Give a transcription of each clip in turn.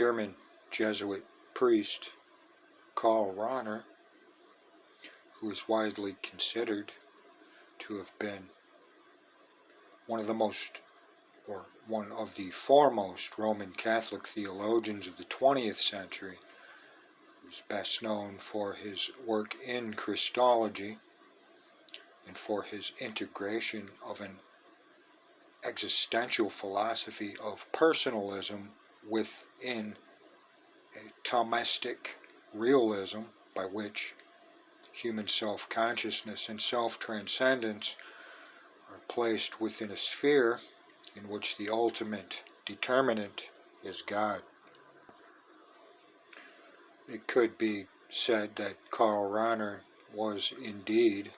German Jesuit priest Karl Rahner, who is widely considered to have been one of the foremost Roman Catholic theologians of the 20th century, who's best known for his work in Christology and for his integration of an existential philosophy of personalism within a Thomistic realism by which human self-consciousness and self-transcendence are placed within a sphere in which the ultimate determinant is God. It could be said that Karl Rahner was indeed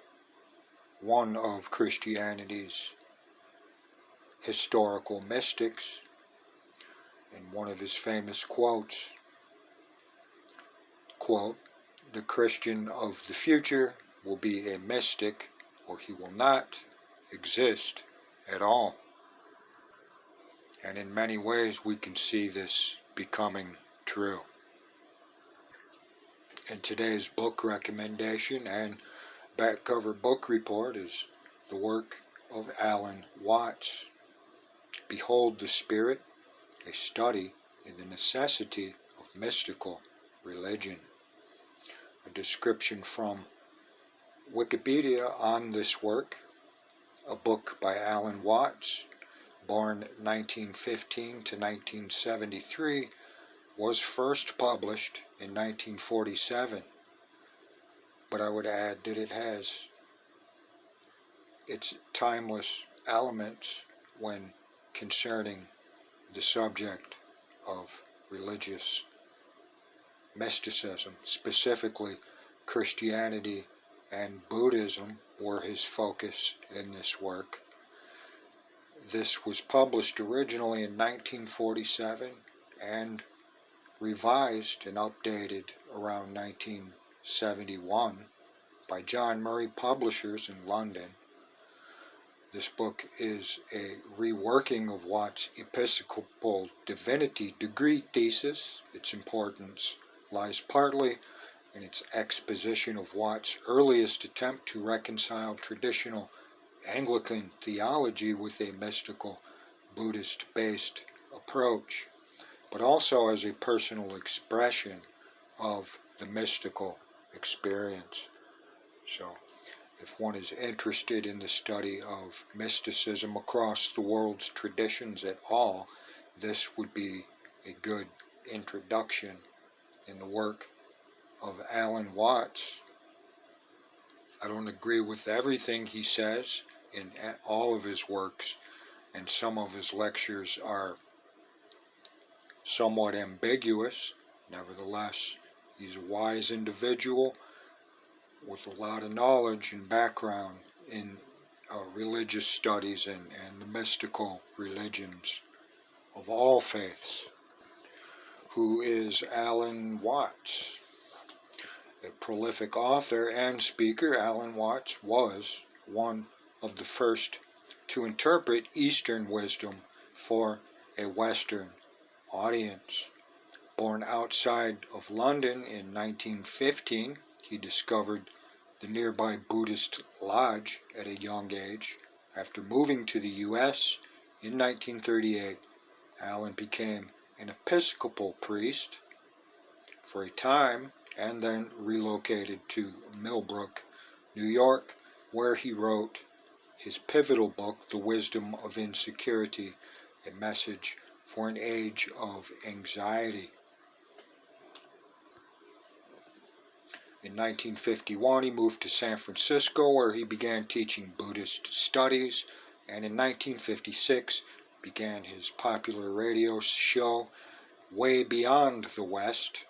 one of Christianity's historical mystics. In one of his famous quotes, quote, "The Christian of the future will be a mystic, or he will not exist at all." And in many ways we can see this becoming true. And today's book recommendation and back cover book report is the work of Alan Watts, Behold the Spirit, a study in the necessity of mystical religion. A description from Wikipedia on this work: a book by Alan Watts, born 1915 to 1973, was first published in 1947, but I would add that it has its timeless elements when concerning the subject of religious mysticism. Specifically, Christianity and Buddhism were his focus in this work. This was published originally in 1947 and revised and updated around 1971 by John Murray Publishers in London. This book is a reworking of Watts' Episcopal Divinity degree thesis. Its importance lies partly in its exposition of Watts' earliest attempt to reconcile traditional Anglican theology with a mystical Buddhist-based approach, but also as a personal expression of the mystical experience. So, if one is interested in the study of mysticism across the world's traditions at all, this would be a good introduction in the work of Alan Watts. I don't agree with everything he says in all of his works, and some of his lectures are somewhat ambiguous. Nevertheless, he's a wise individual with a lot of knowledge and background in religious studies and the mystical religions of all faiths. Who is Alan Watts? A prolific author and speaker, Alan Watts was one of the first to interpret Eastern wisdom for a Western audience. Born outside of London in 1915, he discovered the nearby Buddhist lodge at a young age. After moving to the U.S. in 1938, Alan became an Episcopal priest for a time and then relocated to Millbrook, New York, where he wrote his pivotal book, The Wisdom of Insecurity, a message for an age of anxiety. In 1951, he moved to San Francisco, where he began teaching Buddhist studies, and in 1956 began his popular radio show, Way Beyond the West.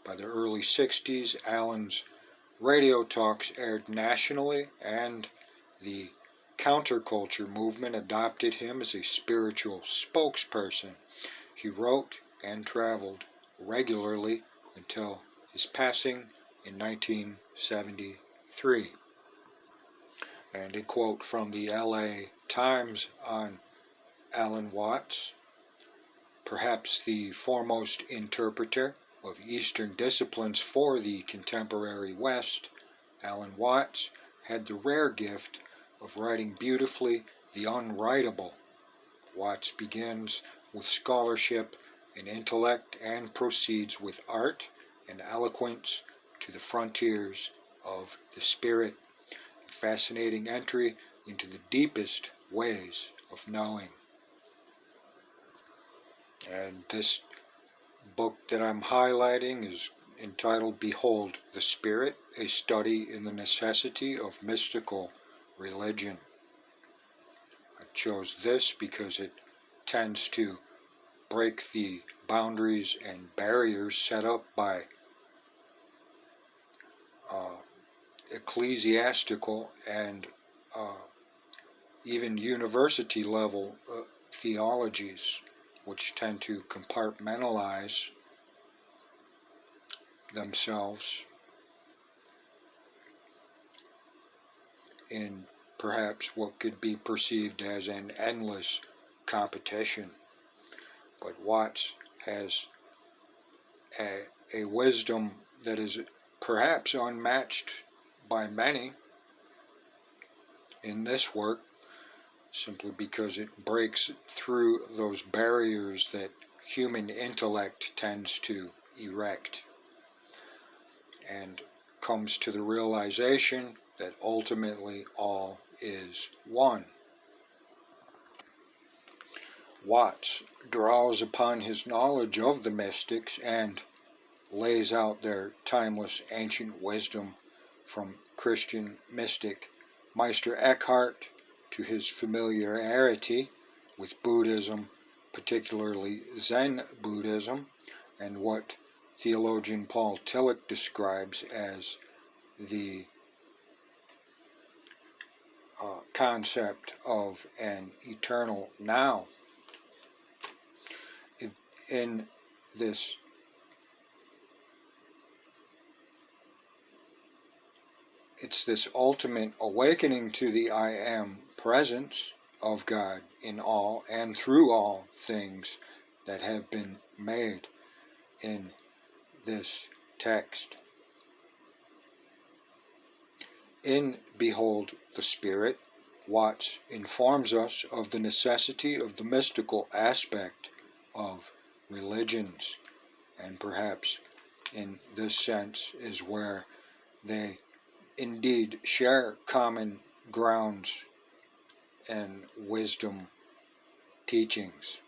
By the early 60s, Alan's radio talks aired nationally, and the counterculture movement adopted him as a spiritual spokesperson. He wrote and traveled regularly until his passing in 1973. And a quote from the LA Times on Alan Watts: perhaps the foremost interpreter of Eastern disciplines for the contemporary West, Alan Watts, had the rare gift of writing beautifully the unwritable. Watts begins with scholarship and intellect and proceeds with art and eloquence to the frontiers of the spirit, a fascinating entry into the deepest ways of knowing. And this book that I'm highlighting is entitled Behold the Spirit, a Study in the Necessity of Mystical Religion. I chose this because it tends to break the boundaries and barriers set up by ecclesiastical and even university level theologies, which tend to compartmentalize themselves in perhaps what could be perceived as an endless competition. But Watts has a wisdom that is perhaps unmatched by many in this work, simply because it breaks through those barriers that human intellect tends to erect, and comes to the realization that ultimately all is one. Watts draws upon his knowledge of the mystics and lays out their timeless ancient wisdom, from Christian mystic Meister Eckhart to his familiarity with Buddhism, particularly Zen Buddhism, and what theologian Paul Tillich describes as the concept of an eternal now. In this It's this ultimate awakening to the I Am presence of God in all and through all things that have been made in this text. In Behold the Spirit, Watts informs us of the necessity of the mystical aspect of religions, and perhaps in this sense is where they indeed share common grounds and wisdom teachings.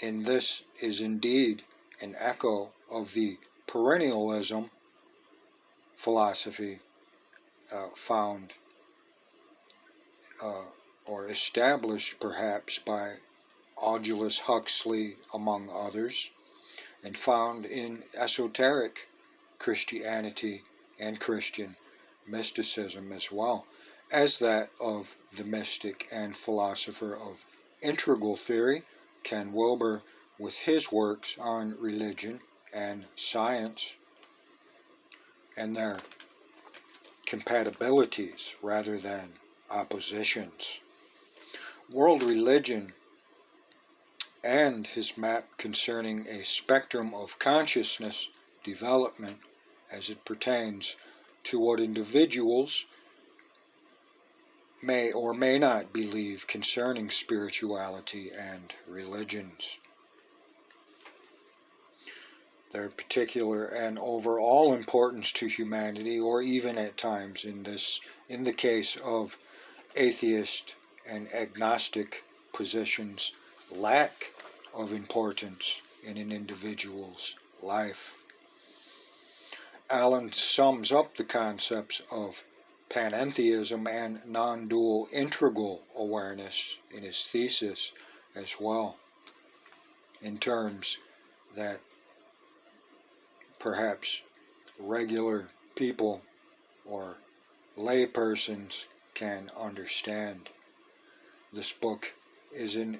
And this is indeed an echo of the perennialism philosophy found or established perhaps by Aldous Huxley among others, and found in esoteric Christianity and Christian mysticism, as well as that of the mystic and philosopher of integral theory, Ken Wilber, with his works on religion and science and their compatibilities rather than oppositions. World Religion and his map concerning a spectrum of consciousness development as it pertains to what individuals may or may not believe concerning spirituality and religions. Their particular and overall importance to humanity, or even at times in the case of atheist and agnostic positions, lack of importance in an individual's life. Allen sums up the concepts of panentheism and non-dual integral awareness in his thesis as well, in terms that perhaps regular people or lay persons can understand. This book is an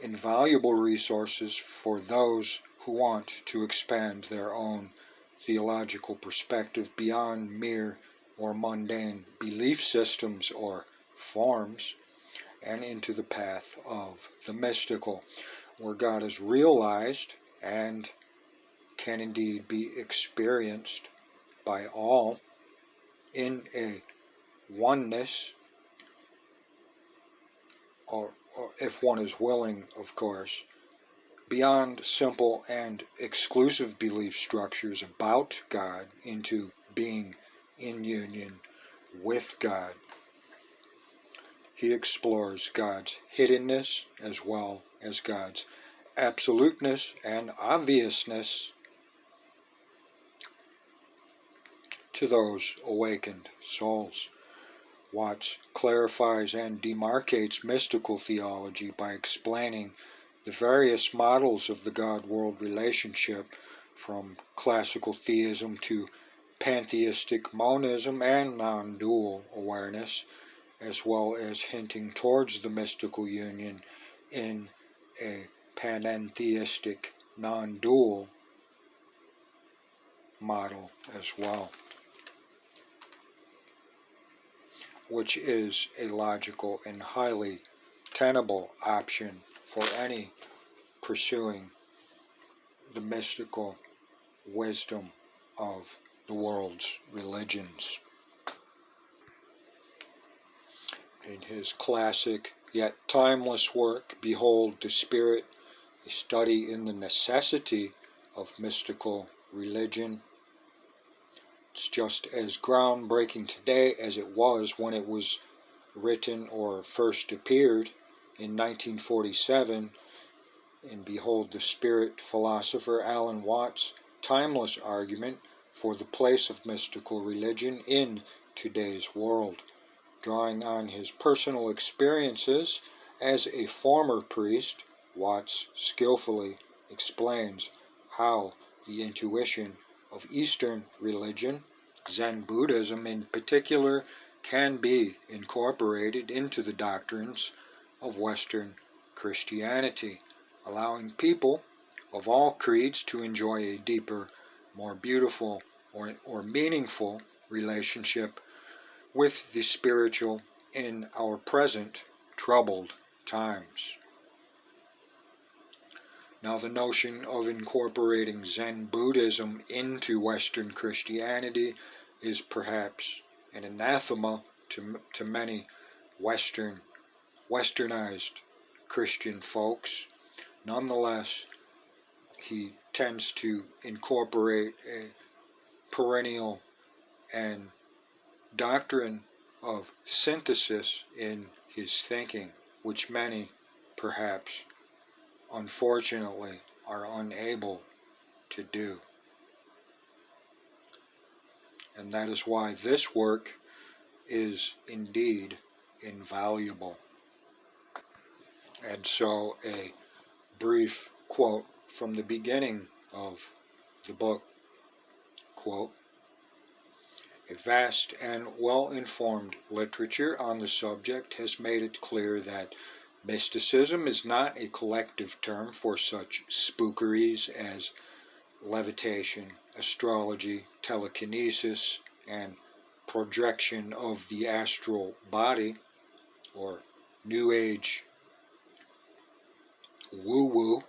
invaluable resource for those who want to expand their own theological perspective beyond mere or mundane belief systems or forms, and into the path of the mystical. where God is realized and can indeed be experienced by all in a oneness, or if one is willing, of course, beyond simple and exclusive belief structures about God into being in union with God. He explores God's hiddenness as well as God's absoluteness and obviousness to those awakened souls. Watts clarifies and demarcates mystical theology by explaining the various models of the God-world relationship, from classical theism to pantheistic monism and non-dual awareness, as well as hinting towards the mystical union in a panentheistic non-dual model as well, which is a logical and highly tenable option for any pursuing the mystical wisdom of the world's religions. In his classic yet timeless work, Behold the Spirit, a study in the necessity of mystical religion, it's just as groundbreaking today as it was when it was written or first appeared in 1947. In Behold the Spirit, philosopher Alan Watts' timeless argument for the place of mystical religion in today's world, drawing on his personal experiences as a former priest. Watts skillfully explains how the intuition of Eastern religion, Zen Buddhism in particular, can be incorporated into the doctrines of Western Christianity, allowing people of all creeds to enjoy a deeper, more beautiful, or meaningful relationship with the spiritual in our present troubled times. Now, the notion of incorporating Zen Buddhism into Western Christianity is perhaps an anathema to many westernized Christian folks. Nonetheless, he tends to incorporate a perennial and doctrine of synthesis in his thinking, which many, perhaps, unfortunately, are unable to do. And that is why this work is indeed invaluable. And so a brief quote from the beginning of the book, quote, "A vast and well-informed literature on the subject has made it clear that mysticism is not a collective term for such spookeries as levitation, astrology, telekinesis, and projection of the astral body, or New Age woo-woo.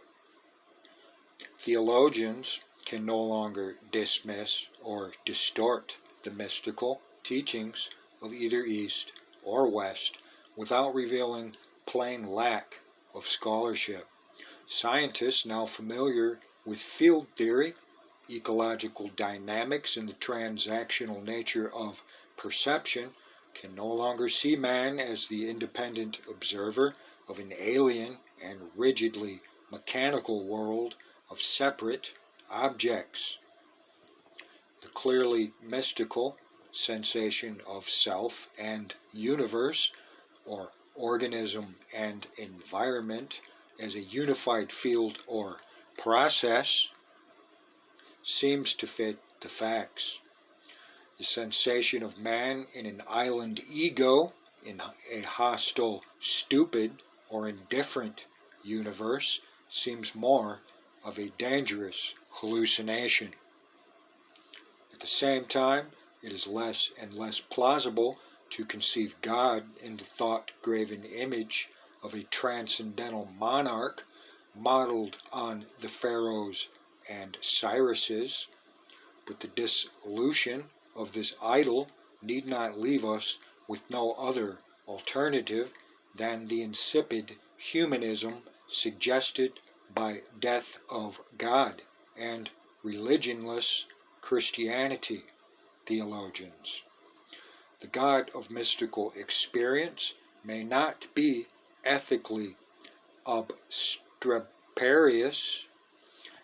Theologians can no longer dismiss or distort the mystical teachings of either East or West without revealing plain lack of scholarship. Scientists now familiar with field theory, ecological dynamics, and the transactional nature of perception can no longer see man as the independent observer of an alien and rigidly mechanical world of separate objects. The clearly mystical sensation of self and universe, or organism and environment, as a unified field or process, seems to fit the facts. The sensation of man in an island ego, in a hostile, stupid, or indifferent universe, seems more of a dangerous hallucination. At the same time, it is less and less plausible to conceive God in the thought-graven image of a transcendental monarch modeled on the pharaohs and Cyruses, but the dissolution of this idol need not leave us with no other alternative than the insipid humanism suggested by death of God and religionless Christianity theologians. The God of mystical experience may not be ethically obstreperous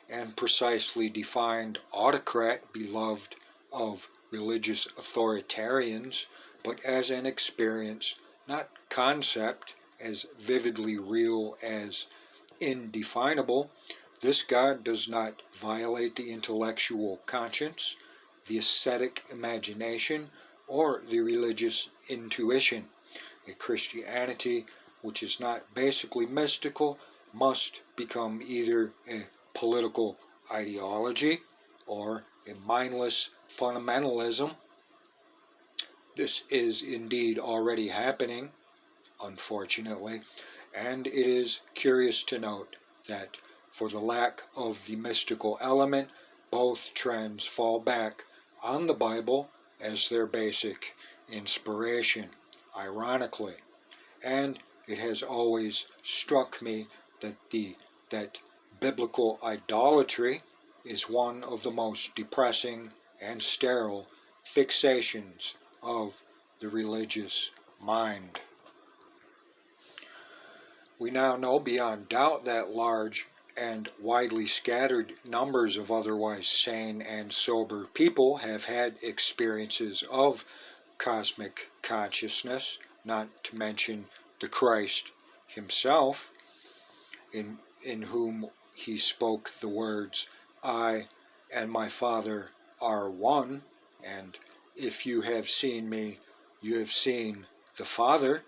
and precisely defined autocrat beloved of religious authoritarians, but as an experience, not concept, as vividly real as indefinable. This God does not violate the intellectual conscience, the ascetic imagination, or the religious intuition. A Christianity which is not basically mystical must become either a political ideology or a mindless fundamentalism. This is indeed already happening, unfortunately, and it is curious to note that for the lack of the mystical element, both trends fall back on the Bible as their basic inspiration, ironically. And it has always struck me that biblical idolatry is one of the most depressing and sterile fixations of the religious mind. We now know beyond doubt that large and widely scattered numbers of otherwise sane and sober people have had experiences of cosmic consciousness, not to mention the Christ himself, in whom he spoke the words, "I and my Father are one," and "If you have seen me, you have seen the Father,"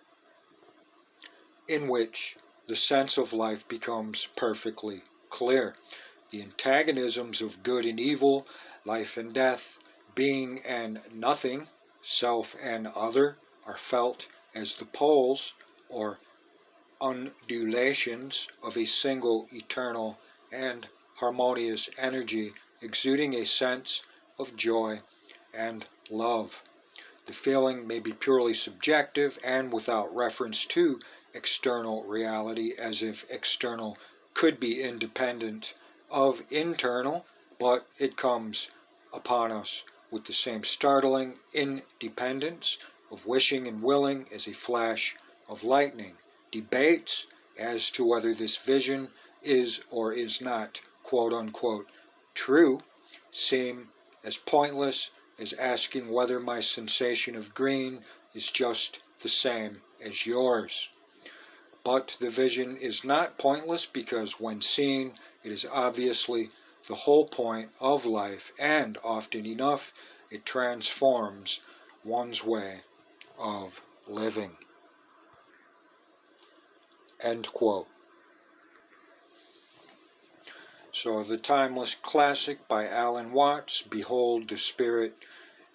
in which the sense of life becomes perfectly clear. The antagonisms of good and evil, life and death, being and nothing, self and other, are felt as the poles or undulations of a single eternal and harmonious energy exuding a sense of joy and love. The feeling may be purely subjective and without reference to external reality, as if external could be independent of internal, but it comes upon us with the same startling independence of wishing and willing as a flash of lightning. Debates as to whether this vision is or is not quote-unquote true seem as pointless as asking whether my sensation of green is just the same as yours. But the vision is not pointless because when seen, it is obviously the whole point of life, and often enough it transforms one's way of living. End quote. So the timeless classic by Alan Watts, Behold the Spirit,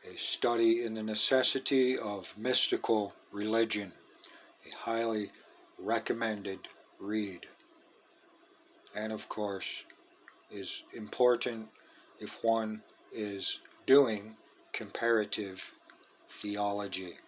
a study in the necessity of mystical religion, a highly recommended read. And of course, is important if one is doing comparative theology.